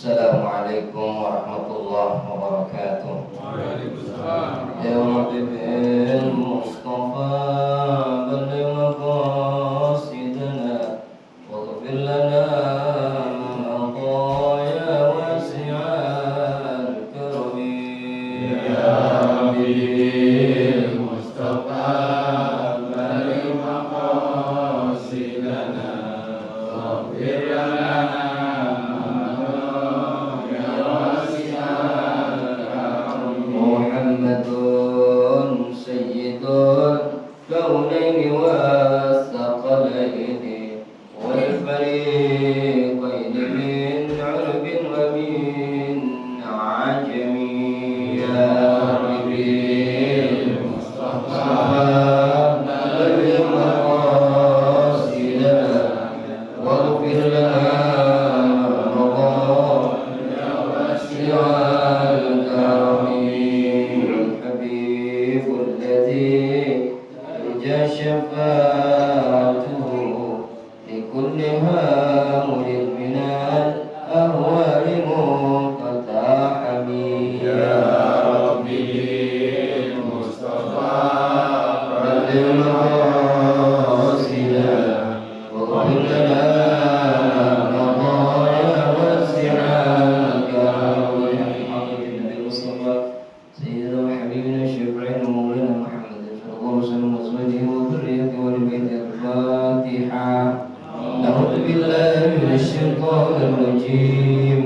Assalamualaikum warahmatullahi wabarakatuh. Waalaikumsalam. Ya Muhammad Mustafa balligh maqasidana waghfir lana ma mada ya wasi'al karami. Ya Rabbi Mustafa balligh maqasidana waghfir lana Muhammadun sayyidul kaunaini wathaqalaini wal fariqaini min urbin wa min ajami. Ya Rabbi Mustafa balligh maqasidana waghfir lana ma mada ya wasi'al karami. شفاعته لكل هامل من الأهوال مقتحمي. يا ربي مصطفى بلغ مقاصدنا واغفر لنا ما مضى يا واسع الكرم. النبي المصطفى سيدنا وحبيبنا الشفيعنا ومولانا محمد صلى الله عليه وسلم وازواجه وذريته ولبيت الفاتحة. أعوذ بالله من الشيطان الرجيم.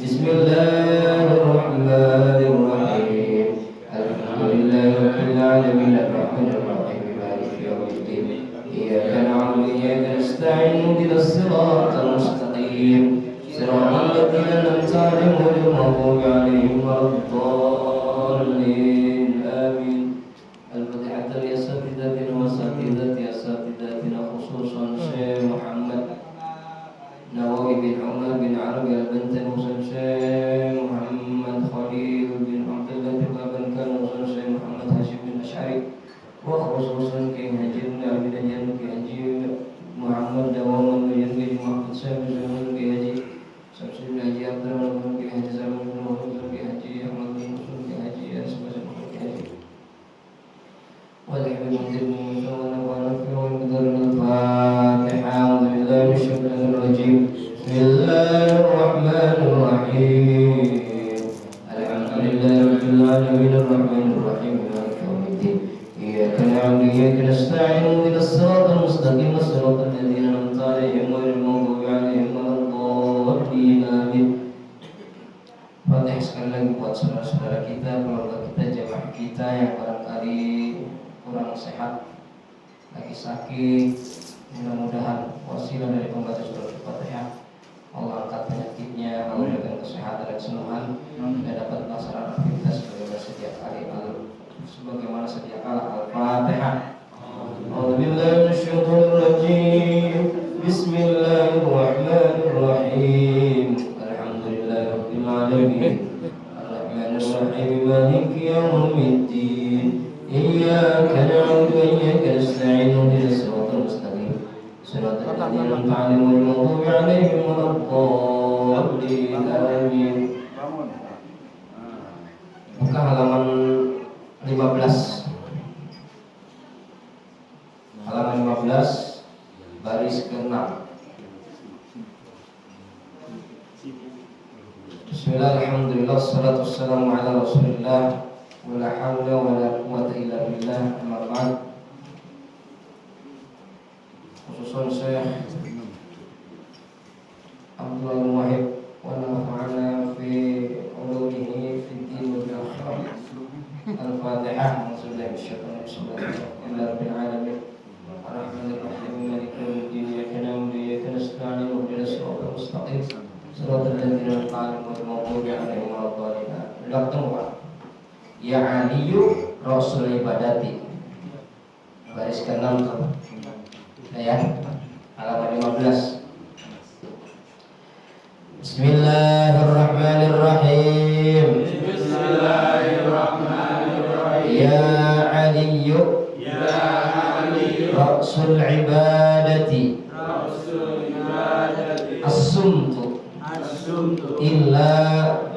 بسم الله الرحمن الرحيم. الحمد لله رب العالمين الرحمن الرحيم مالك يوم الدين. إياك نعبد وإياك نستعين اهدنا الصراط المستقيم صراط الذين أنعمت عليهم غير المغضوب عليهم ولا الضالين آمين. الفاتحة لأساتذتنا وأساتذة أساتذتنا خصوصا شيخ محمد نووي بن عمر بن عربي البنتن وسن شيخ محمد خليل بن عبد الله بن كان وسن شيخ محمد هاشم بن أشعري وخصوصا كي هجر بن جن كي هجر محمد دوام بن جن كي محمد سيف بن كي هجر شمس بن هجر عبد الرحمن بن كي هجر سلمان بن محمد كي هجر أحمد بن مسلم كي هجر أسماء بن كي هجر والحمد لله ونفعنا فيه ومقدار الفاتحة. أعوذ بالله من الشيطان الرجيم. بسم الله الرحمن الرحيم. الحمد لله رب العالمين الرحمن الرحيم مالك يوم الدين. إياك نعبد وإياك نستعين اهدنا الصراط المستقيم صراط الذين أنعمت عليهم غير المغضوب عليهم ولا الضالين آمين. Fatihah sekali lagi buat saudara-saudara kita, keluarga kita, jemaah kita yang barangkali kurang sehat, lagi sakit. Mudah-mudahan wasilah dari pembaca surah Al-Fatihah Allah angkat penyakitnya, Allah berikan kesehatan dan kesembuhan, dan dapat melaksanakan aktivitas sebagaimana sedia kala. Al-Fatihah. A'udzubillahi minasyaitonir rajim. Bismillahirrahmanirrahim. Alhamdulillahirabbil alamin. Arrahmanir rahim. Maliki yaumiddin. Iyyaka na'budu wa iyyaka nasta'in. Ihdinas siratal mustaqim. Siratal ladzina an'amta 'alaihim ghairil maghdubi 'alaihim waladdallin. Amin. Buka halaman 15. Halaman 15 baris ke-6. Bismillah, alhamdulillah, salatu wassalamu ala rasulillah, wa la hawla wa la quwwata illa billah, amma ba'd. Khususan Syekh Abdullah Muwahhib wa nafa'ana fi ulumihi fi din wal akhirah. Al-Fatihah. Bismillahirrahmanirrahim. Bismillahirrahmanirrahim. Ar-Rahmanir Rahim. Maliki yaumiddin. Iyyaka na'budu wa iyyaka nasta'in. Ihdinas siratal mustaqim. Siratal ladzina an'amta 'alaihim ghairil maghdubi 'alaihim waladdallin. Datang Pak. Ya Aliyu Rasul ibadati. Baris ke-6 tuh. Ya. Halaman 15. Bismillahirrahmanirrahim. Bismillahirrahmanirrahim. Ya Aliyu Rasul ibadati. As-sumtu Asumtu illa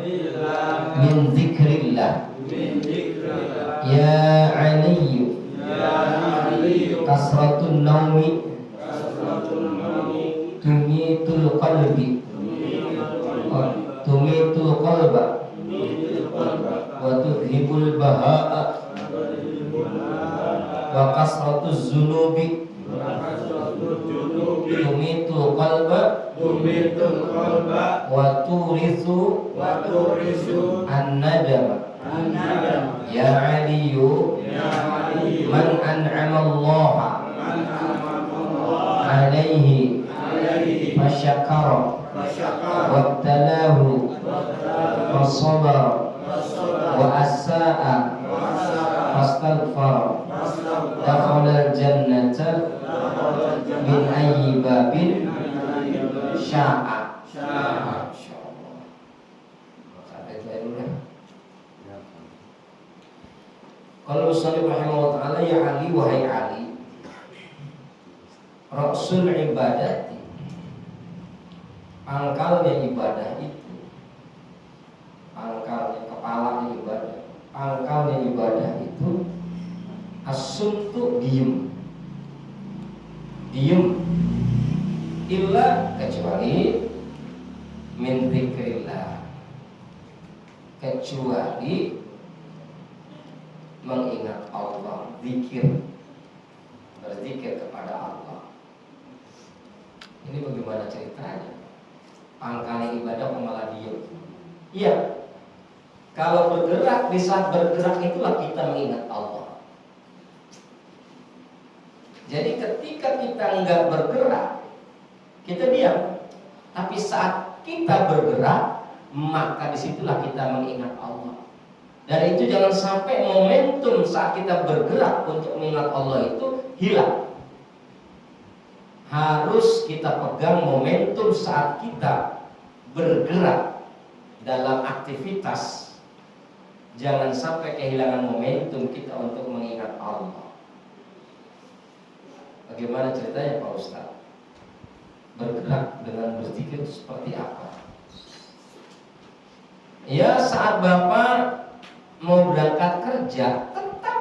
illa min dzikrillah min dzikrillah ya aliyyu ya aliyyu kasratun naumi kasratul naumi tumitul qalbi tumitul qalba tumitul qalba wa tudhibul baha'a wa kasratuz zunubi wa kasratul junubi tumitul qalba tumitul qalba wa turithu wa turisu an-nadama an-nadam ya aliyyu ya aliyyu man an'ama Allah man an'ama alaihi alaihi fasyakara fasyakara wabtalahu wa fasabara sabara wa asa'a wa asara fastaghfara fastaghfara dakhala al-jannata min ayyi babin sya'a. sya'a. Insyaallah. Sampai itu dulu ya. Kalau Muslim rahimahullah ta'ala, ya Ali, wahai Ali, Rasul ibadati, pangkalnya ibadah itu, pangkalnya, kepalanya ibadah, pangkalnya ibadah itu asuntu diem, illa kecuali min dzikrillah, kecuali mengingat Allah, zikir, berzikir kepada Allah. Ini bagaimana ceritanya? Pangkalnya ibadah kok malah diem? Iya, kalau bergerak, di saat bergerak itulah kita mengingat Allah. Jadi ketika kita enggak bergerak, kita diam. Tapi saat kita bergerak, maka disitulah kita mengingat Allah. Dan itu jangan sampai momentum saat kita bergerak untuk mengingat Allah itu hilang. Harus kita pegang momentum saat kita bergerak dalam aktivitas. Jangan sampai kehilangan momentum kita untuk mengingat Allah. Bagaimana ceritanya Pak Ustaz? Bergerak dengan berzikir seperti apa? Ya, saat Bapak mau berangkat kerja, tetap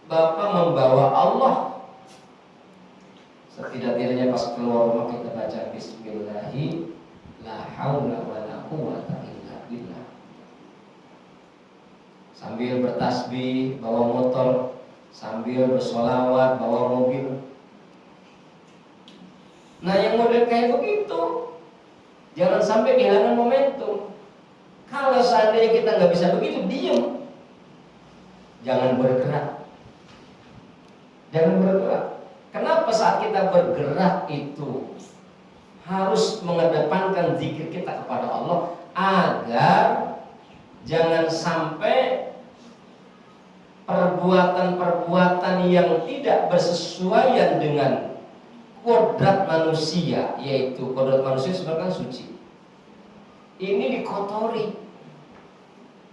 Bapak membawa Allah. Setidak-tidaknya pas keluar rumah kita baca Bismillahi la haula wa la quwwata illa billah. Sambil bertasbih, bawa motor, sambil bersolawat, bawa mobil. Nah, yang model kayak begitu, jangan sampai kehilangan momentum. Kalau seandainya kita nggak bisa begitu, diam. Jangan bergerak. Jangan bergerak. Kenapa saat kita bergerak itu harus mengedepankan zikir kita kepada Allah, agar jangan sampai perbuatan-perbuatan yang tidak bersesuaian dengan kodrat manusia, yaitu kodrat manusia sebenarnya suci, ini dikotori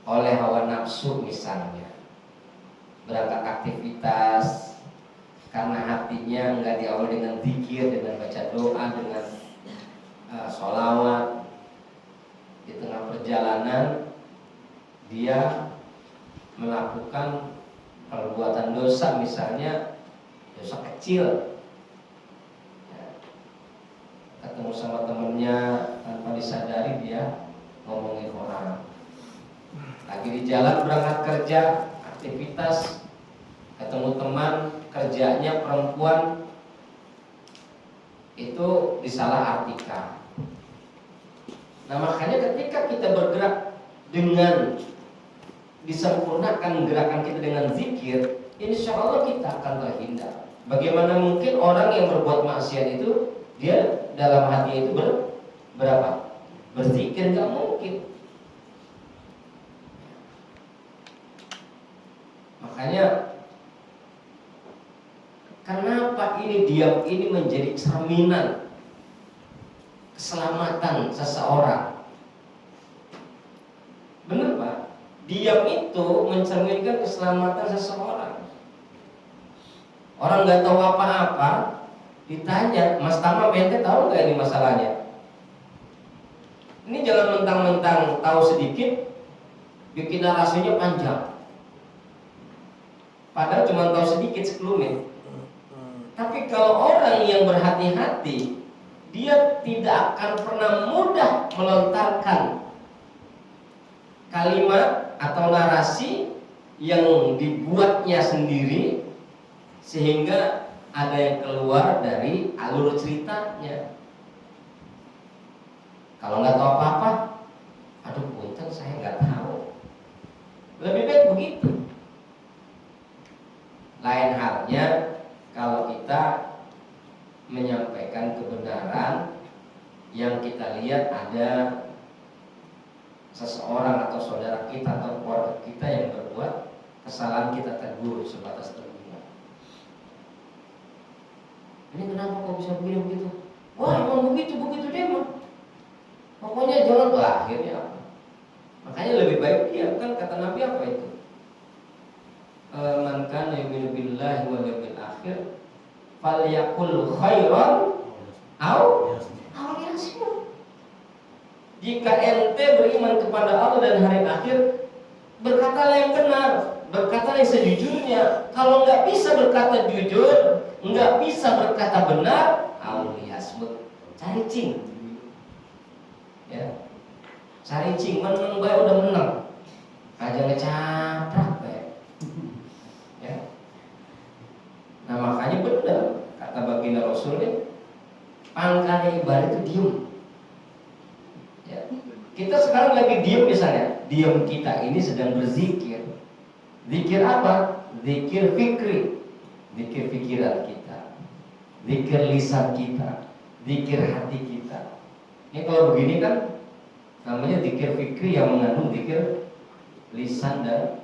oleh hawa nafsu. Misalnya berangkat aktivitas karena hatinya nggak diawali dengan zikir, dengan baca doa, dengan sholawat. Di tengah perjalanan dia melakukan perbuatan dosa, misalnya dosa kecil, ketemu sama temennya tanpa disadari dia ngomongin orang. Lagi di jalan berangkat kerja, aktivitas, ketemu teman kerjanya perempuan, itu disalahartikan. Nah, makanya ketika kita bergerak dengan disempurnakan gerakan kita dengan zikir, insya Allah kita akan terhindar. Bagaimana mungkin orang yang berbuat maksiat itu dia dalam hati itu berapa? Berzikir, nggak mungkin. Makanya kenapa ini diam ini menjadi cerminan keselamatan seseorang? Benar Pak? Diam itu mencerminkan keselamatan seseorang. Orang nggak tahu apa-apa, ditanya, Mas Tama ente tahu nggak ini masalahnya? Ini jangan mentang-mentang tahu sedikit bikin narasinya panjang. Padahal cuma tahu sedikit sekelumit. Tapi kalau orang yang berhati-hati, dia tidak akan pernah mudah melontarkan kalimat atau narasi yang dibuatnya sendiri sehingga ada yang keluar dari alur ceritanya. Kalau nggak tahu apa-apa, aduh punten saya nggak tahu. Lebih baik begitu. Lain halnya kalau kita menyampaikan kebenaran yang kita lihat ada seseorang atau saudara kita atau keluarga kita yang berbuat kesalahan, kita tegur sebatas teguran. Ini kenapa kok bisa begini begitu? Wah emang begitu deh mah. Pokoknya jangan akhirnya apa? Makanya lebih baik dia kan kata Nabi apa itu? Man kana yu'minu billahi wal yawmil akhir falyaqul khairan aw liyasmut. Jika ente beriman kepada Allah dan hari akhir, berkatalah yang benar, berkatalah yang sejujurnya. Kalau nggak bisa berkata jujur, nggak bisa berkata benar, aw liyasmut, cari cing. Ya, cari cing, menang bae udah menang, aja ngecaprak bae. Ya, nah makanya benar kata baginda Rasul ini, pangkalnya ibadah itu diem. Ya, kita sekarang lagi diem misalnya, diem kita ini sedang berzikir. Zikir apa? Zikir fikri, zikir pikiran kita, zikir lisan kita, zikir hati kita. Ini kalau begini kan namanya zikir fikri yang mengandung zikir lisan dan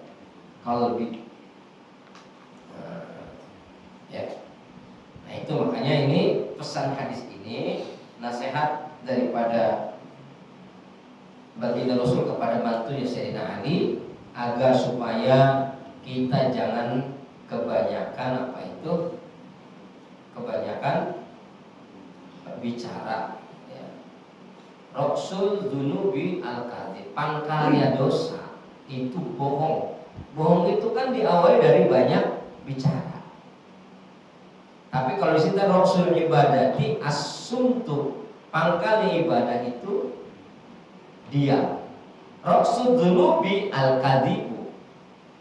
qalbi. Ya. Nah itu makanya ini pesan hadis ini, nasihat daripada baginda Rasul kepada mantunya Sayyidina Ali agar supaya kita jangan kebanyakan bicara. Roksul dunubi al-kadhib, pangkalnya dosa itu bohong. Bohong itu kan diawali dari banyak bicara. Tapi kalau di sini roksul ibadati as-sumtu, pangkalnya ibadah itu diam. Roksul dunubi al-kadhibu,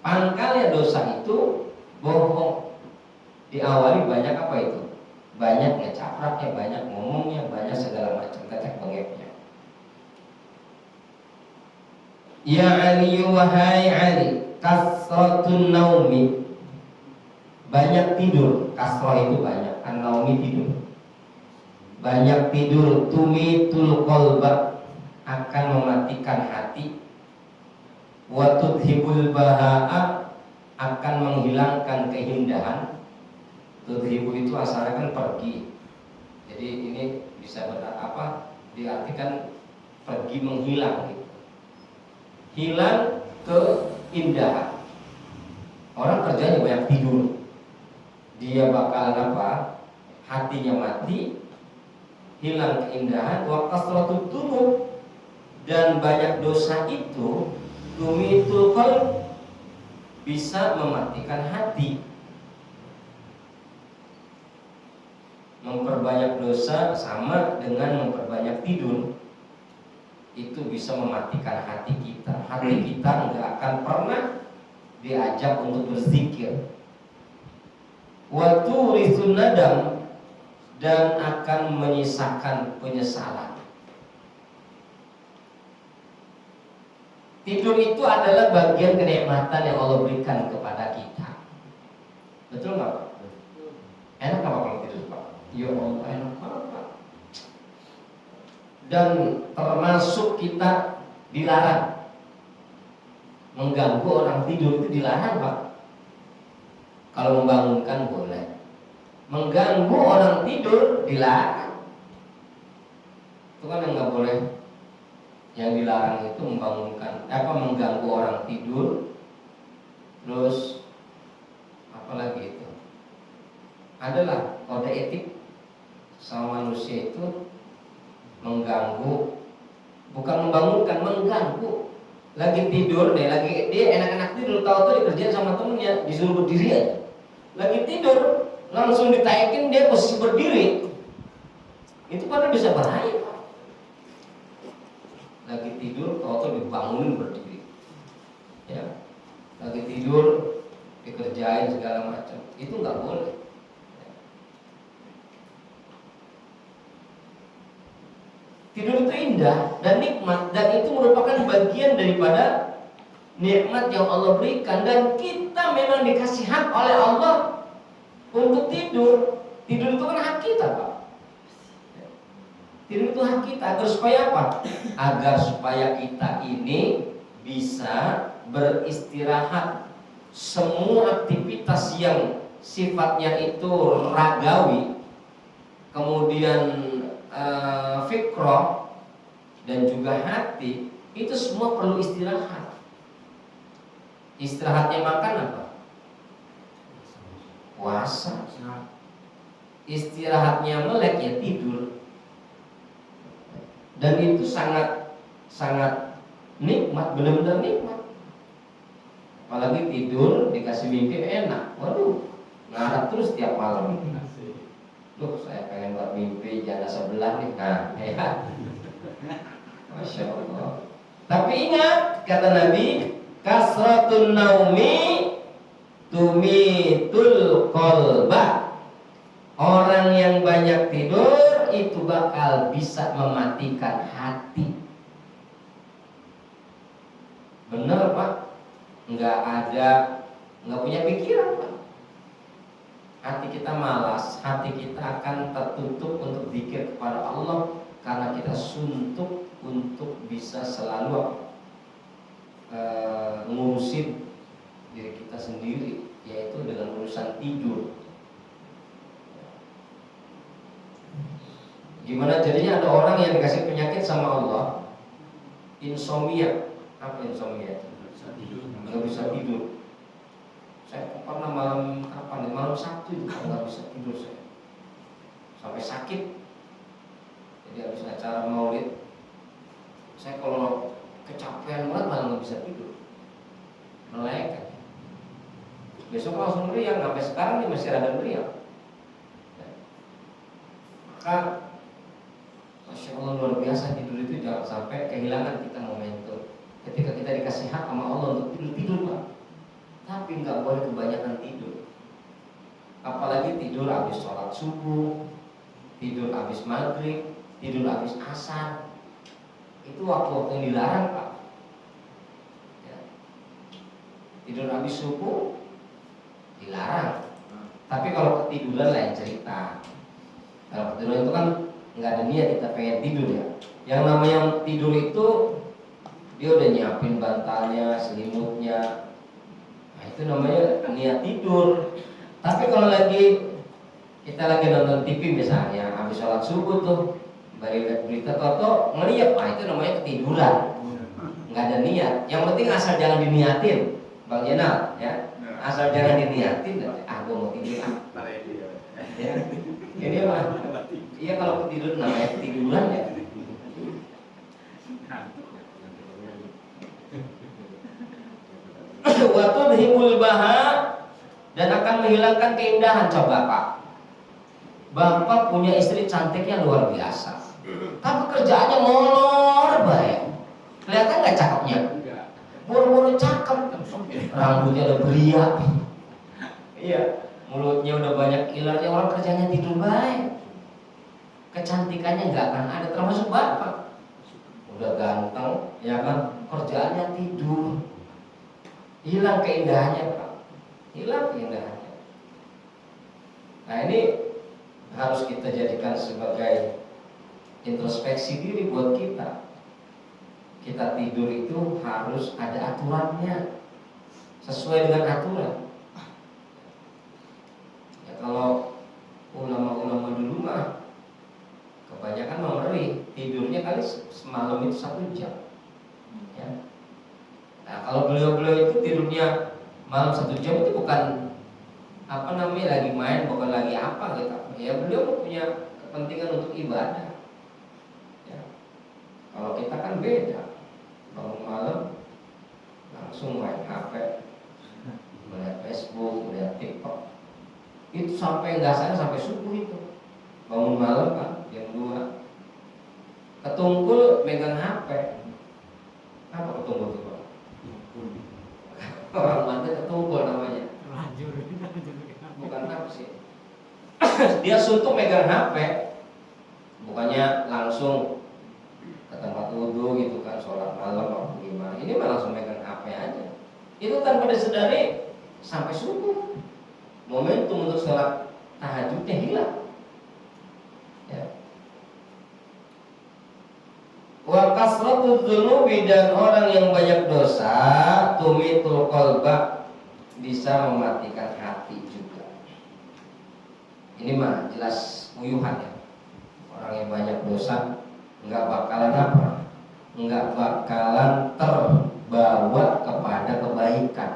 pangkalnya dosa itu bohong. Diawali banyak apa itu? Banyak ngecapraknya, banyak ngomongnya, banyak segala macam tetek bengeknya. Ya Ali wahai Ali, kasratun naumi, banyak tidur. Kasrah itu banyak, an-naumi tidur. Banyak tidur, tumitul qalba, akan mematikan hati. Wa tudhibul baha'a, akan menghilangkan keindahan. Tudhibu itu asalnya kan pergi. Jadi ini bisa diartikan pergi, menghilang gitu. Hilang keindahan. Orang kerjanya banyak tidur, dia bakalan apa? Hatinya mati, hilang keindahan. Wa kasratut dzunub, dan banyak dosa itu tumitul qalb, bisa mematikan hati. Memperbanyak dosa sama dengan memperbanyak tidur. Itu bisa mematikan hati kita. Hati kita nggak akan pernah diajak untuk berzikir. Wa turisun nadam, dan akan menyisakan penyesalan. Tidur itu adalah bagian kenikmatan yang Allah berikan kepada kita. Betul nggak Pak? Enak nggak Pak kalau tidur Pak? Ya Allah, enak banget Pak. Dan termasuk kita dilarang mengganggu orang tidur, itu dilarang Pak. Kalau membangunkan boleh, mengganggu orang tidur dilarang. Itu kan yang nggak boleh. Yang dilarang itu mengganggu orang tidur. Terus apalagi itu? Adalah kode etik sama manusia itu mengganggu bukan membangunkan, mengganggu. Lagi tidur deh, lagi dia enak-enak tidur, tahu-tahu dikerjain sama temennya, disuruh berdiri aja. Lagi tidur, langsung ditayakin dia posisi berdiri. Itu padahal bisa bahaya, Pak. Lagi tidur, tahu-tahu dibangunin berdiri. Ya, lagi tidur dikerjain segala macam, itu nggak boleh. Tidur itu indah dan nikmat, dan itu merupakan bagian daripada nikmat yang Allah berikan, dan kita memang dikasih hak oleh Allah untuk tidur. Tidur itu kan hak kita, Pak. Tidur itu hak kita agar supaya apa? Agar supaya kita ini bisa beristirahat. Semua aktivitas yang sifatnya itu ragawi, kemudian fikroh dan juga hati, itu semua perlu istirahat. Istirahatnya makan apa? Puasa. Istirahatnya melek ya tidur. Dan itu sangat nikmat, benar-benar nikmat. Apalagi tidur dikasih mimpi enak. Waduh, ngarap terus tiap malam. Loh, saya pengen buat mimpi janda sebelah nih. Nah, ya. Masya Allah. Tapi ingat, kata Nabi, kasratun naumi tumitul qalba. Orang yang banyak tidur itu bakal bisa mematikan hati. Bener, Pak? Nggak punya pikiran, Pak. Hati kita malas, hati kita akan tertutup untuk zikir kepada Allah, karena kita suntuk untuk bisa selalu ngurusin diri kita sendiri, yaitu dengan urusan tidur. Gimana jadinya ada orang yang dikasih penyakit sama Allah, insomnia. Apa insomnia? Nggak bisa tidur. Saya pernah malam Sabtu itu nggak bisa tidur saya, sampai sakit. Jadi habis acara maulid, saya kalau kecapean banget malah nggak bisa tidur, melek. Besok langsung meriang, sampai sekarang dia masih ada meriang. Maka Masya Allah, luar biasa tidur itu. Jangan sampai kehilangan kita momentum. Ketika kita dikasih hak sama Allah untuk tidur, Pak, tapi nggak boleh kebanyakan tidur. Apalagi tidur habis sholat subuh, tidur habis maghrib, tidur habis asar. Itu waktu-waktu yang dilarang, Pak. Ya. Tidur habis subuh dilarang. Tapi kalau ketiduran lain cerita. Kalau ketiduran itu kan nggak ada niat kita pengen tidur ya. Yang namanya tidur itu dia udah nyiapin bantalnya, selimutnya. Nah, itu namanya niat tidur. Tapi kalau kita lagi nonton TV misalnya, habis sholat subuh tuh, baru lihat berita toto ngeliat, itu namanya ketiduran. Nggak ada niat. Yang penting asal jangan diniatin, Bang Jenal, ya. Asal jangan diniatin. Gue mau tidur. Ya. Ini apa? Iya, kalau ketiduran namanya ketiduran ya. Waktu dhibul baha, dan akan menghilangkan keindahan. Coba Pak, Bapak punya istri cantiknya luar biasa, tapi kerjaannya molor baik. Kelihatan nggak cakepnya? Buru-buru cakep, rambutnya udah beriak, iya, mulutnya udah banyak ilarnya. Orang kerjanya tidur baik, kecantikannya nggak akan ada. Termasuk Bapak, udah ganteng, ya kan, kerjaannya tidur, hilang keindahannya, Pak. Hilang keindahannya. Nah, ini harus kita jadikan sebagai introspeksi diri buat kita. Kita tidur itu harus ada aturannya, sesuai dengan aturan. Ya, kalau ulama-ulama dulu mah kebanyakan mengeri, tidurnya kali semalam itu 1 jam. Ya. Nah, kalau beliau-beliau itu tidurnya malam 1 jam itu bukan lagi main, bukan lagi apa gitu. Ya, beliau punya kepentingan untuk ibadah. Ya. Kalau kita kan beda, bangun malam langsung main HP, melihat Facebook, melihat TikTok. Itu sampai nggak sadar sampai subuh itu. Bangun malam kan jam 2, ketungkul megang HP. Apa ketungkul itu Pak? Orang Banten ketungkul namanya. Bukan nafsi. Dia suntuk megang HP, bukannya langsung ke tempat wudhu gitu kan, sholat malam atau gimana. Ini malah langsung megang HP aja. Itu tanpa disadari sampai subuh. Momentum untuk sholat tahajudnya hilang. Ya. Wa kasratu dzunubi, dan orang yang banyak dosa, tumitul qalba, bisa mematikan hati juga. Ini mah jelas uyuhan ya. Orang yang banyak dosa enggak bakalan apa? Enggak bakalan terbawa kepada kebaikan.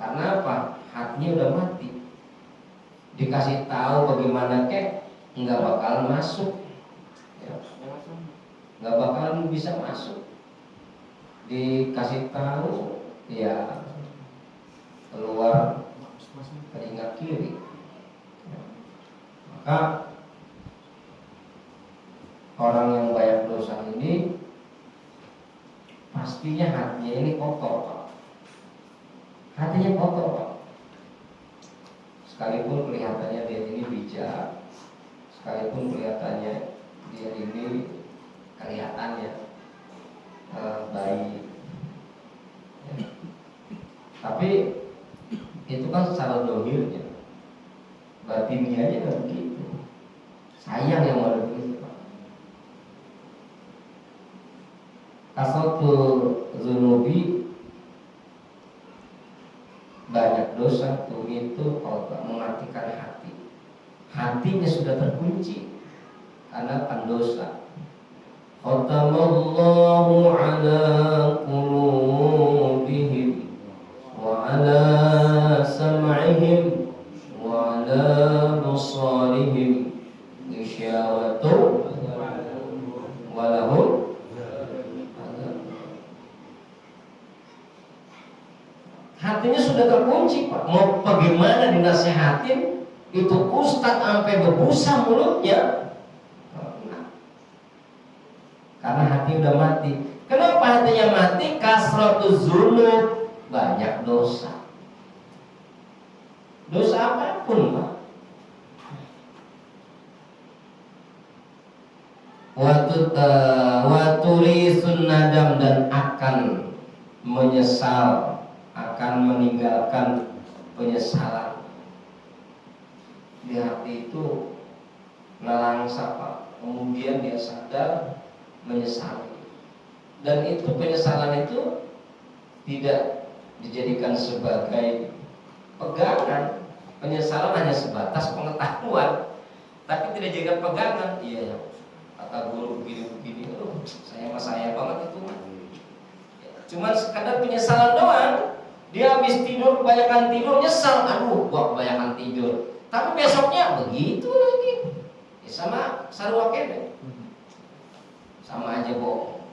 Karena apa? Hatinya udah mati. Dikasih tahu bagaimana kek, enggak bakalan masuk. Ya. Enggak bakalan bisa masuk. Dikasih tahu, ya keluar telinga kiri. Maka orang yang banyak dosa ini pastinya hatinya ini kotor Pak. Hatinya kotor Pak. Sekalipun kelihatannya dia ini bijak, sekalipun kelihatannya dia ini baik, ya. Tapi itu kan secara dohirnya, batinnya aja nggak begitu. Sayang yang ada begitu Pak. Kasratul dzunubi, banyak dosa tuh itu kalau mematikan hati. Hatinya sudah terkunci karena pendosa. Khatamallahu ala qulubihim wa ala sam'ihim wa ala basarihim ghisyawatu wa lahum. Hatinya sudah terkunci Pak. Mau bagaimana dinasehatin, itu ustadz sampai berbusa mulutnya. Karena hati udah mati. Kenapa hatinya mati? Kasratuz dzunub, banyak dosa. Dosa apapun Pak. Waturisun nadam, dan akan menyesal, akan meninggalkan penyesalan. Di hati itu nelangsa Pak. Kemudian dia sadar, menyesali, dan itu penyesalan itu tidak dijadikan sebagai pegangan. Penyesalan hanya sebatas pengetahuan, tapi tidak dijadikan pegangan. Iya, kata guru begini-begini, saya banget itu. Cuman sekadar penyesalan doang. Dia habis tidur, kebanyakan tidur, nyesal, aduh gua kebanyakan tidur. Tapi besoknya begitu lagi. Ya, sama sarua kene. Sama aja bohong.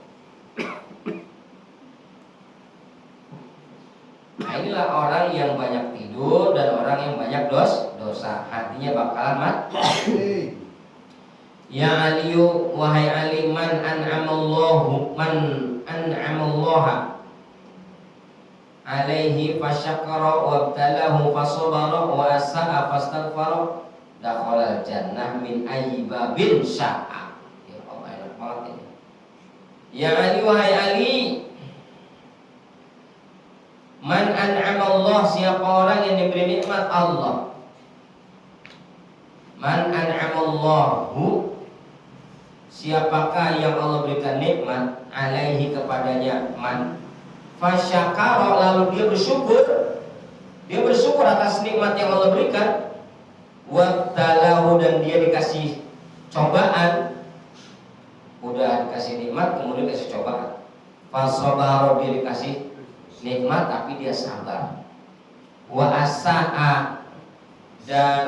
Nah, inilah orang yang banyak tidur dan orang yang banyak dosa. Hatinya bakalan mati. Ya Aliyu, wahai Ali, man an'amallahu alaihi fasyakara wabtalahu fasabara wa asa'a fastaghfara dakhala jannah min ayyi babin sya'a. Ya Allah, enak banget ini. Ya Ali, wahai Ali, man an'amallah, siapa orang yang diberi nikmat Allah. Man an'amallahu, siapakah yang Allah berikan nikmat alaihi kepadanya, man fasyakara, lalu dia bersyukur. Dia bersyukur atas nikmat yang Allah berikan. Wabtalahu, dan dia dikasih cobaan. Udah dikasih nikmat, kemudian dikasih cobaan. Fasabara, dia dikasih nikmat tapi dia sabar. Wa asa'a, dan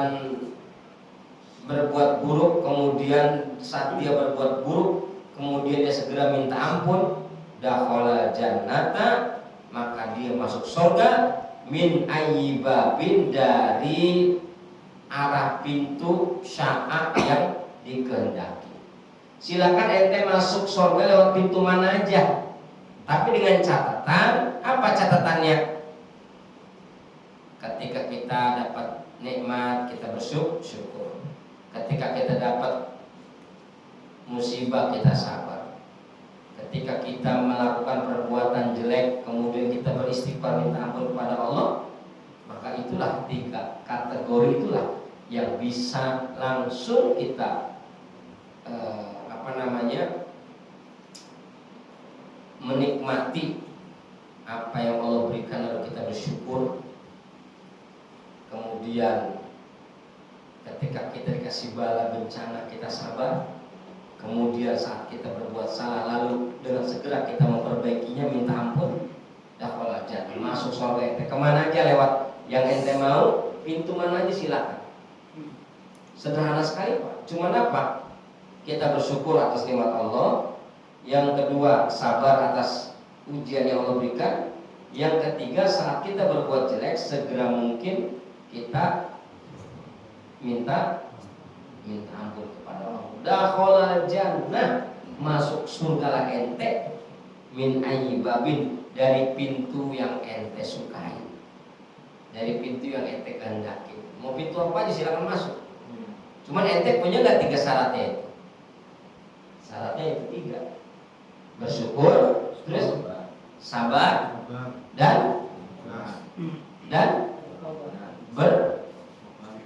berbuat buruk, kemudian saat dia berbuat buruk kemudian dia segera minta ampun, dakhala jannata, maka dia masuk surga, min ayyi babin, dari arah pintu sya'a yang dikehendaki. Silakan ente masuk surga lewat pintu mana aja, tapi dengan catatan. Apa catatannya? Ketika kita dapat nikmat, kita bersyukur. Ketika kita dapat musibah, kita sabar. Ketika kita melakukan perbuatan jelek, kemudian kita beristighfar, minta ampun kepada Allah, maka itulah 3 kategori itulah yang bisa langsung kita menikmati apa yang Allah berikan, lalu kita bersyukur. Kemudian ketika kita dikasih bala bencana, kita sabar. Kemudian saat kita berbuat salah, lalu dengan segera kita memperbaikinya, minta ampun, dakhala jannah, masuk surga. Ente kemana aja lewat yang ente mau, pintu mana aja silakan. Sederhana sekali Pak. Cuman apa? Kita bersyukur atas nikmat Allah. Yang kedua, sabar atas ujian yang Allah berikan. Yang ketiga, saat kita berbuat jelek, segera mungkin kita minta ampun kepada Allah. Dakhala jannah, masuk surga lah ente, min ayyi babin, dari pintu yang ente sukai, dari pintu yang ente kehendaki. Mau pintu apa aja silakan masuk. Cuman ente punya nggak 3 syaratnya itu? Syaratnya itu 3: bersyukur, terus sabar, dan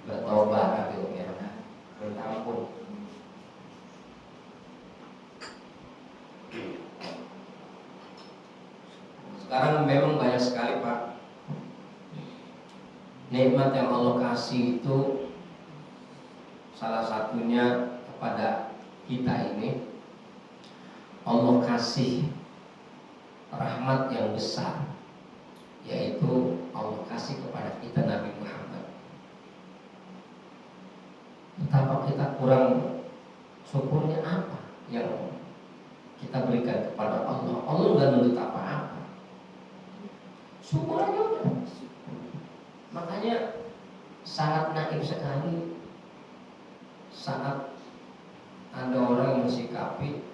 bertobat gitu ya. Minta ampun. Sekarang memang banyak sekali Pak nikmat yang Allah kasih itu. Salah satunya kepada kita ini, Allah kasih rahmat yang besar, yaitu Allah kasih kepada kita Nabi Muhammad. Betapa kita kurang syukurnya apa yang kita berikan kepada Allah. Allah nggak nuntut apa-apa, syukur aja udah. Makanya sangat naif sekali saat ada orang yang mensikapi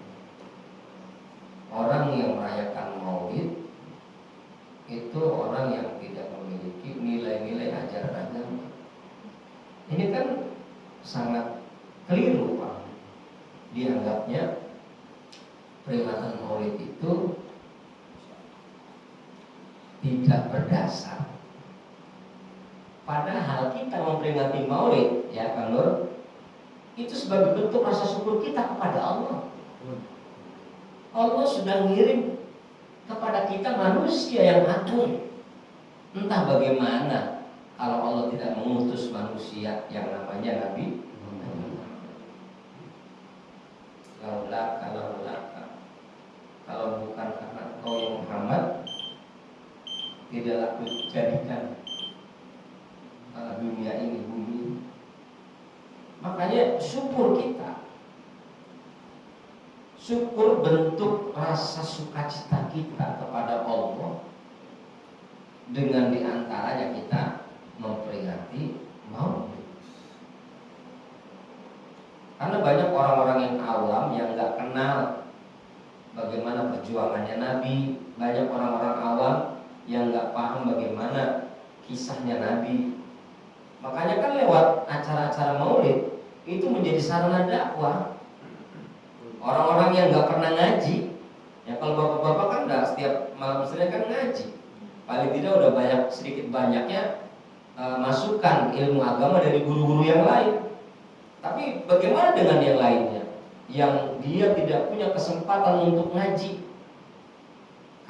orang yang merayakan Maulid itu orang yang tidak memiliki nilai-nilai ajaran agama. Ini kan sangat keliru Pak. Dianggapnya peringatan Maulid itu tidak berdasar. Padahal kita memperingati Maulid, ya Kang Nur, itu sebagai bentuk rasa syukur kita kepada Allah. Allah sudah ngirim kepada kita manusia yang agung. Entah bagaimana kalau Allah tidak mengutus manusia yang namanya Nabi. Kalau bukan karena Engkau ya Muhammad, tidaklah kujadikan dunia ini, bumi. Makanya syukur kita, syukur bentuk rasa sukacita kita kepada Allah dengan diantaranya kita memperingati Maulid. Karena banyak orang-orang yang awam yang nggak kenal bagaimana perjuangannya Nabi, banyak orang-orang awam yang nggak paham bagaimana kisahnya Nabi. Makanya kan lewat acara-acara Maulid itu menjadi sarana dakwah. Orang-orang yang nggak pernah ngaji, ya kalau bapak-bapak kan udah setiap malam Senin kan ngaji, paling tidak udah banyak sedikit banyaknya masukan ilmu agama dari guru-guru yang lain. Tapi bagaimana dengan yang lainnya, yang dia tidak punya kesempatan untuk ngaji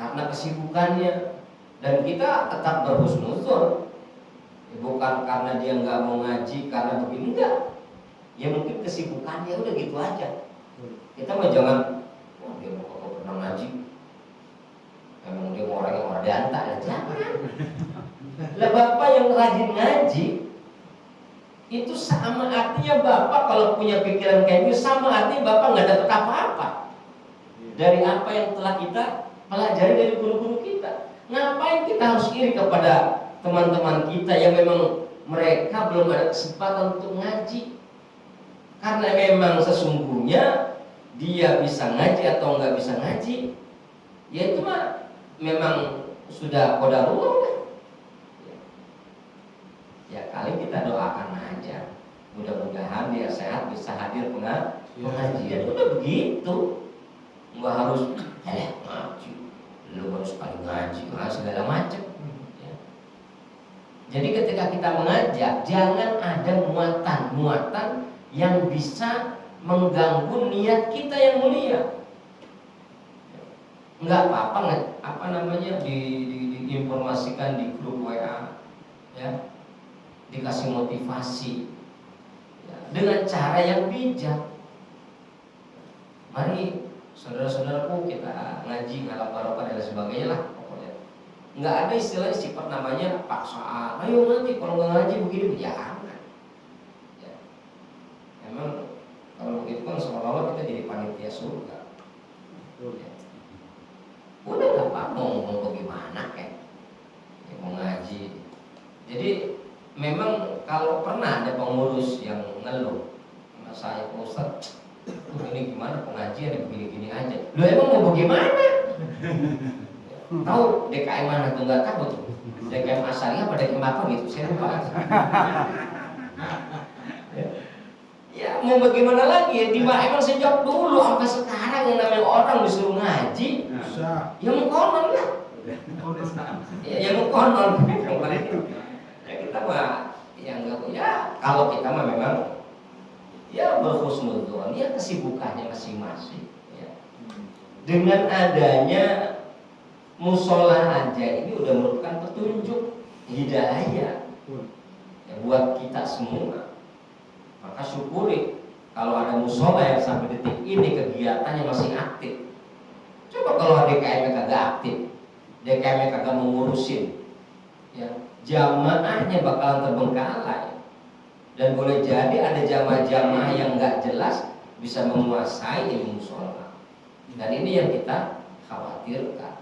karena kesibukannya, dan kita tetap berhusnuzon, bukan karena dia nggak mau ngaji karena begini, enggak. Ya mungkin kesibukannya udah gitu aja. Kita mah jangan, oh dia mau pernah ngaji, emang dia mau orang yang merdanta, ya jangan. Lah bapak yang rajin ngaji itu sama artinya bapak kalau punya pikiran kayak gitu, sama artinya bapak nggak dapat apa-apa. dari apa yang telah kita pelajari dari guru-guru kita. Ngapain kita harus iri kepada teman-teman kita yang memang mereka belum ada kesempatan untuk ngaji? Karena memang sesungguhnya dia bisa ngaji atau nggak bisa ngaji, ya itu mah memang sudah qadarullah. Ya kali kita doakan aja, mudah-mudahan dia sehat bisa hadir pengajian. Udah begitu, nggak harus ngaji, lu harus paling ngaji, segala macam. Ya. Jadi ketika kita mengajak, jangan ada muatan-muatan yang bisa mengganggu niat kita yang mulia. Enggak apa-apa diinformasikan di grup WA, ya, dikasih motivasi, ya, dengan cara yang bijak. Mari saudara-saudaraku kita ngaji ngalah barokah dan sebagainya lah pokoknya. Enggak ada istilah sifat namanya paksaan. Ayo nanti kalau nggak ngaji begini jangan. Ya. Emang kalau begitu kan seolah-olah kita jadi panitia surga. Ya. Udah nggak apa mau bagaimana kayak ya, mau ngaji. Jadi memang kalau pernah ada pengurus yang ngeluh sama saya, Pak Ustadz, ini gimana pengajian begini-gini aja. Lu emang mau bagaimana? Tahu DKM mana tuh nggak tahu tuh. DKM asalnya apa DKM apa gitu? Saya lupa. Ya mau bagaimana lagi ya? Emang sejak dulu sampai sekarang yang namanya orang disuruh ngaji, ya mau konon lah. Ya mau konon. Ya kita mah yang nggak punya. Kalau kita mah memang ya berhusnudzon, ya kesibukannya masing-masing. Ya. Dengan adanya musola aja ini udah merupakan petunjuk hidayah ya, buat kita semua. Maka syukuri kalau ada musola yang sampai detik ini kegiatannya masih aktif. Coba kalau DKM kagak aktif, DKM kagak mengurusin, ya, jamaahnya bakalan terbengkalai. Dan boleh jadi ada jamaah-jamaah yang nggak jelas bisa menguasai ilmu musola. Dan ini yang kita khawatirkan.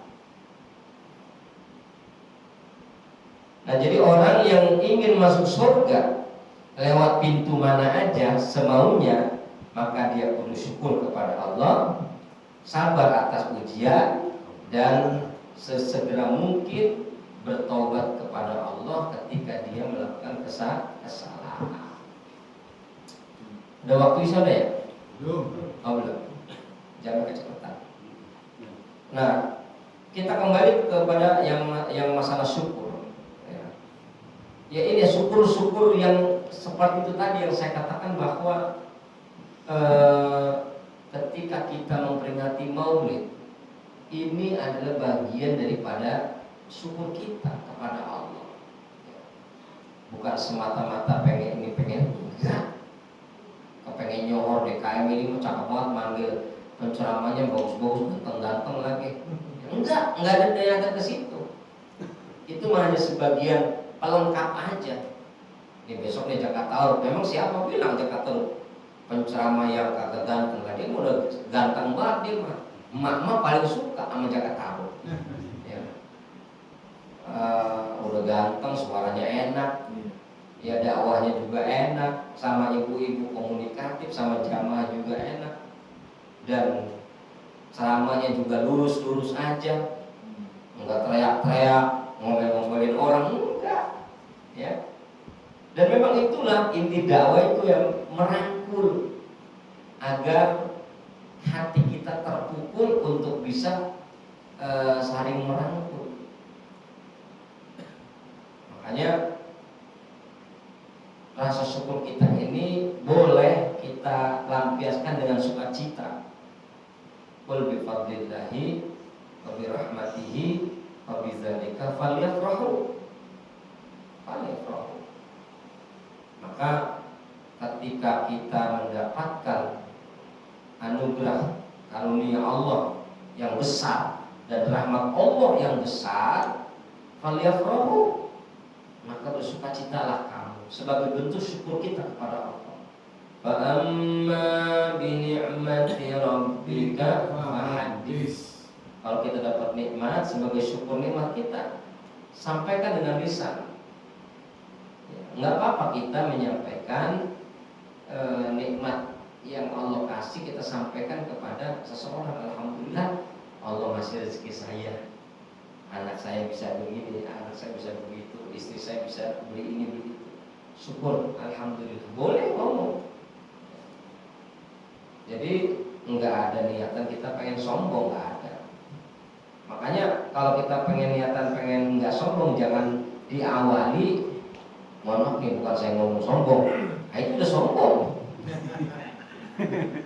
Nah, jadi orang yang ingin masuk surga lewat pintu mana aja semaunya, maka dia kudu syukur kepada Allah, sabar atas ujian, dan sesegera mungkin bertobat kepada Allah ketika dia melakukan kesalahan. Udah waktu isya ya? Belum. Oh belum. Jangan kecepatan. Nah, kita kembali kepada yang masalah syukur. Ya ini syukur yang seperti itu tadi yang saya katakan bahwa ketika kita memperingati Maulid, ini adalah bagian daripada syukur kita kepada Allah. Bukan semata-mata pengen ini pengen enggak. Kepengen nyohor DKM ini mau cakep banget, manggil penceramahnya bagus-bagus, ganteng-ganteng lagi. Enggak ada daya ke situ. Itu hanya sebagian pelengkap aja. Ini besok nih Jakarta, memang siapa bilang Jakarta penceramah yang kagak ganteng? Dia udah ganteng banget dia mah. Emak paling suka sama Jakarta. Ya. Udah ganteng, suaranya enak. Ya dakwahnya juga enak, sama ibu-ibu komunikatif, sama jamaah juga enak. Dan ceramahnya juga lurus-lurus aja. Enggak teriak-teriak, ngomel-ngomelin orang, enggak. Ya. Dan memang itulah inti dakwah itu yang merangkul agar hati kita terpukul untuk bisa saling merangkul. Makanya rasa syukur kita ini boleh kita lampiaskan dengan sukacita. Qul bi fadlillahi wa bi rahmatihi wa bi dzalika falyafrahu. Maka ketika kita mendapatkan anugerah karunia Allah yang besar dan rahmat Allah yang besar, falyafrahu, maka bersukacitalah kamu sebagai bentuk syukur kita kepada Allah. Fa amma bi ni'mati rabbika fahaddits. Kalau kita dapat nikmat, sebagai syukur nikmat kita, sampaikan dengan lisan. Nggak apa-apa kita menyampaikan nikmat yang Allah kasih, kita sampaikan kepada seseorang. Alhamdulillah Allah ngasih rezeki saya, anak saya bisa begini, anak saya bisa begitu, istri saya bisa beli ini beli itu. Syukur, alhamdulillah. Boleh ngomong. Jadi nggak ada niatan kita pengen sombong, nggak ada. Makanya kalau kita pengen niatan pengen nggak sombong, jangan diawali. Mohon maaf nih, bukan saya ngomong sombong. Nah, itu udah sombong.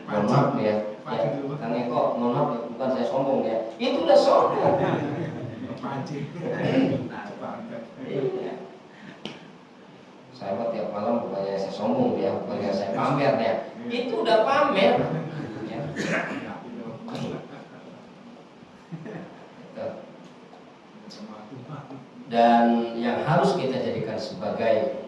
Mohon maaf ya, Kang Eko, mohon maaf ya, bukan saya sombong ya. Itu udah sombong. Iya. Saya mah tiap malam bukannya saya sombong ya, bukannya saya pamer ya. Itu udah pamer. Ya. Dan yang harus kita jadikan sebagai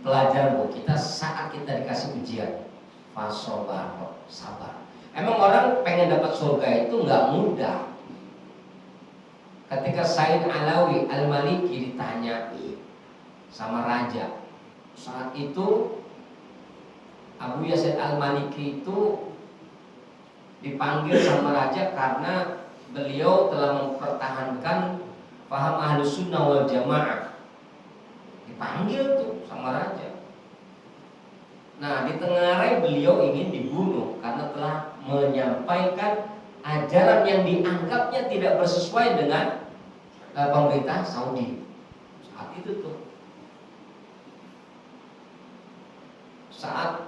pelajaran buat kita saat kita dikasih ujian, fasobar, sabar. Emang orang pengen dapat surga itu nggak mudah. Ketika Said Alawi Al-Maliki ditanya sama raja, saat itu Abu Yazid Al-Maliki itu dipanggil sama raja karena beliau telah mempertahankan paham Ahlus Sunnah wal Jamaah. Dipanggil tuh sama raja. Nah, di tengah hari beliau ingin dibunuh karena telah menyampaikan ajaran yang dianggapnya tidak bersesuai dengan pemerintah Saudi. Saat itu tuh, saat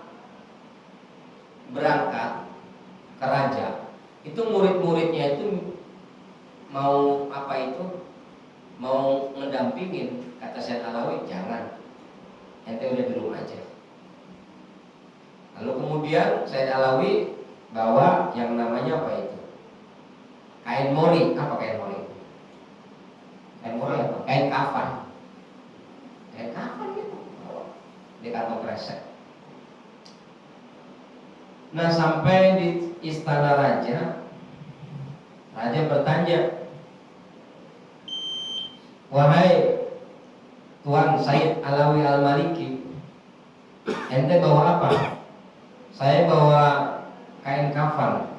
berangkat ke raja, itu murid-muridnya itu mau apa itu? Mau ngedampingin. Kata Syekh Alawi, jangan, ente udah di rumah aja. Lalu kemudian Syekh Alawi bawa yang namanya apa itu? Kain mori. Apa kain mori? Kain mori apa? Kain kafan. Kain kafan gitu. Di kantong kresek. Nah, sampai di istana raja, raja bertanya, wahai Tuan Said Alawi Al-Maliki, ente bawa apa? Saya bawa kain kafan.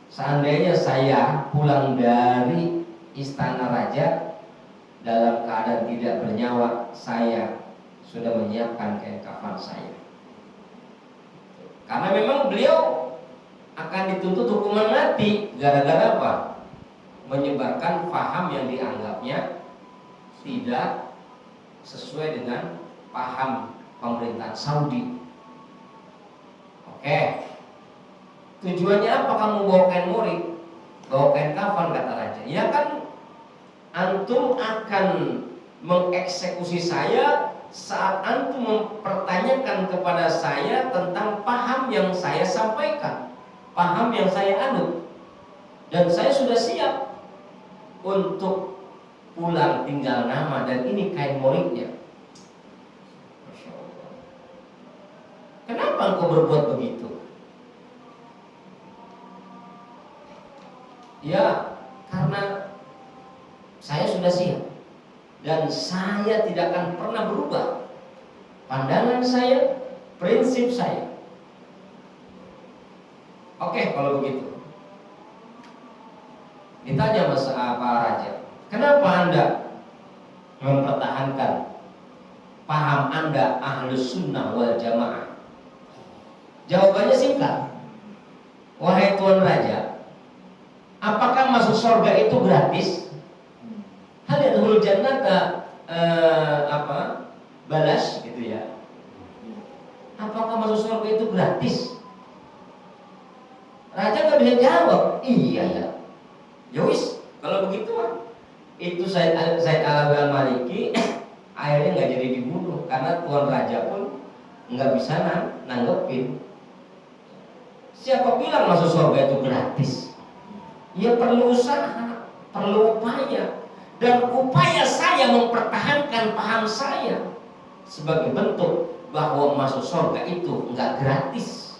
Seandainya saya pulang dari istana raja dalam keadaan tidak bernyawa, saya sudah menyiapkan kain kafan saya. Karena memang beliau akan dituntut hukuman mati gara-gara apa? Menyebarkan paham yang dianggapnya tidak sesuai dengan paham pemerintahan Saudi. Oke. Tujuannya apa kamu bawa kain mori? Bawa kain kafan, kata raja. Ya kan antum akan mengeksekusi saya saat antum mempertanyakan kepada saya tentang paham yang saya sampaikan, paham yang saya anut. Dan saya sudah siap untuk pulang tinggal nama, dan ini kain moriknya. Masya Allah. Kenapa engkau berbuat begitu? Ya, karena saya sudah siap dan saya tidak akan pernah berubah pandangan saya, prinsip saya. Oke, kalau begitu. Ditanya Pak Raja, kenapa Anda mempertahankan paham Anda Ahlus Sunnah wal Jamaah? Jawabannya singkat. Wahai Tuan Raja, apakah masuk surga itu gratis? Hal yadkhulul jannata balas gitu ya. Apakah masuk surga itu gratis? Raja nggak bisa jawab. Iya ya. Yowis, kalau begitu itu Said Alawi Al-Maliki akhirnya nggak jadi dibunuh karena Tuan Raja pun nggak bisa nanggepin. Siapa bilang masuk surga itu gratis? Ya perlu usaha, perlu upaya. Dan upaya saya mempertahankan paham saya sebagai bentuk bahwa masuk surga itu enggak gratis.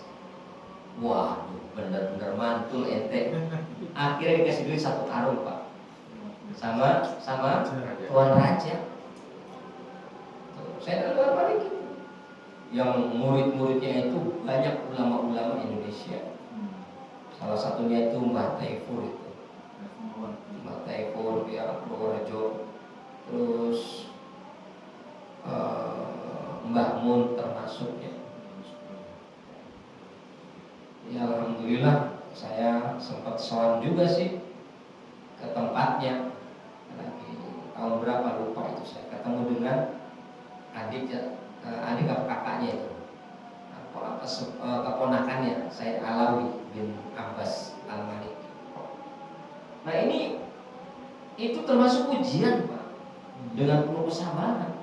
Wah, bener-bener mantul ente. Akhirnya dikasih duit 1 karung Pak, sama Tuan Raja. Tuh, saya dengar balik gitu. Yang murid-muridnya itu banyak ulama-ulama Indonesia. Salah satunya itu Mbah Taifur itu. Mbah Taifur ya Purworejo. Terus Mbah Mun termasuknya. Ya alhamdulillah saya sempat sowan juga sih ke tempatnya. Lagi tahun berapa lupa itu saya ketemu dengan adik apa kakaknya itu, keponakannya Said Alawi bin Abbas Al-Malik. Nah ini itu termasuk ujian Pak, dengan penuh kesabaran.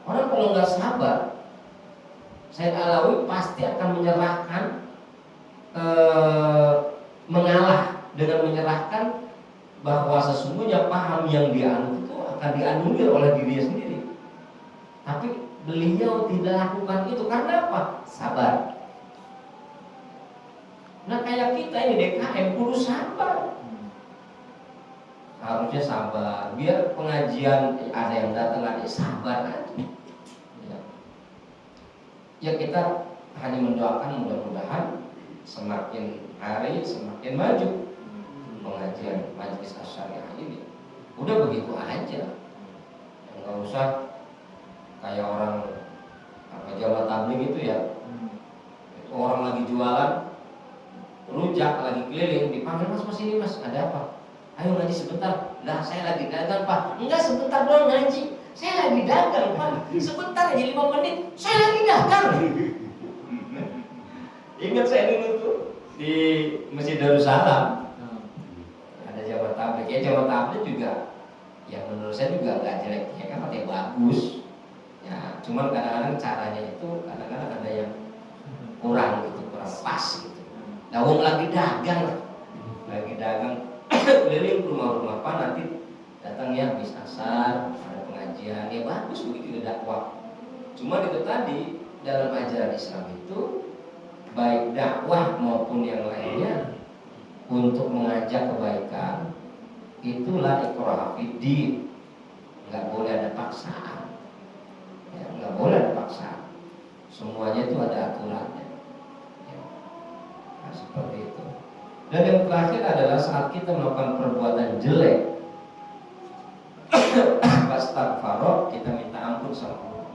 Orang kalau nggak sabar, Said Alawi pasti akan menyerahkan, mengalah dengan menyerahkan bahwa sesungguhnya paham yang dia anut itu akan dianulir oleh dirinya sendiri. Tapi beliau tidak lakukan itu karena apa? Sabar. Nah kayak kita ini DKM kudu sabar. Harusnya sabar. Biar pengajian ada yang datang ada sabar aja. Ya kita hanya mendoakan mudah-mudahan semakin hari semakin maju pengajian Majelis Asy-Syariah ini. Udah begitu aja. Enggak usah kayak orang Jawa Tabligh gitu ya. Orang lagi jualan rujak lagi keliling dipanggil mas ini mas ada apa? Ayo ngaji sebentar. Lah saya lagi dagang Pak. Enggak sebentar doang ngaji. Saya lagi dagang Pak. Sebentar aja 5 menit. Saya lagi dagang. Ingat saya dulu tuh di Masjid Darussalam ada Jawa Tabligh. Ya Jawa Tabligh juga yang menurut saya juga gak jelek ya kan, artinya bagus. Ya, cuman kadang-kadang caranya itu kadang-kadang ada yang kurang gitu, kurang pas gitu. Nah, wong lagi dagang keliling rumah-rumah Pak, nanti datang ya habis asar, ada pengajian, ya bagus begitu dakwah. Cuma itu tadi dalam ajaran Islam itu baik dakwah maupun yang lainnya untuk mengajak kebaikan itulah iqra fiddin, nggak boleh ada paksaan. Ya, nggak boleh ada paksaan. Semuanya itu ada aturannya. Ya. Nah, seperti itu. Dan yang terakhir adalah saat kita melakukan perbuatan jelek, fastaghfar, kita minta ampun sama Allah.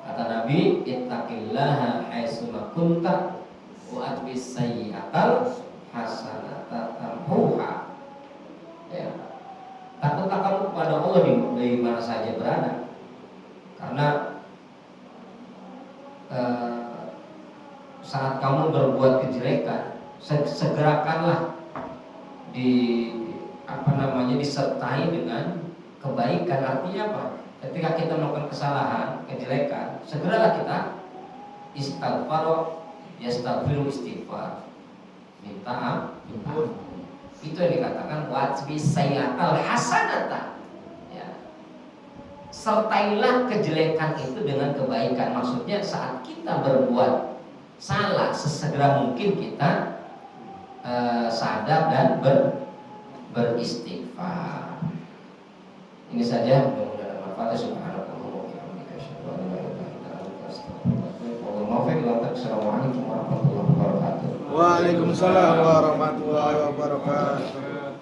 Kata Nabi, ittaqillaha haitsuma kunta wa atbis sayyi'atal hasanata tamhuha. Ya. Takutlah kamu kepada Allah di mana saja berada. Karena saat kamu berbuat kejelekan, segerakanlah disertai dengan kebaikan. Artinya apa? Ketika kita melakukan kesalahan, kejelekan, segeralah kita istighfar, yastaghfiru istighfar, minta ampun. Itu yang dikatakan watbi sayyatal hasanata. Ya. Sertailah kejelekan itu dengan kebaikan. Maksudnya saat kita berbuat salah, sesegera mungkin kita sadar dan beristighfar. Ini saja, mudah-mudahan bermanfaat. Subhanallah wa bihamdihi, asyhadu an la ilaha illa anta, astaghfiruka wa atubu ilaik. Assalamualaikum warahmatullahi wabarakatuh. Waalaikumsalam warahmatullahi wabarakatuh.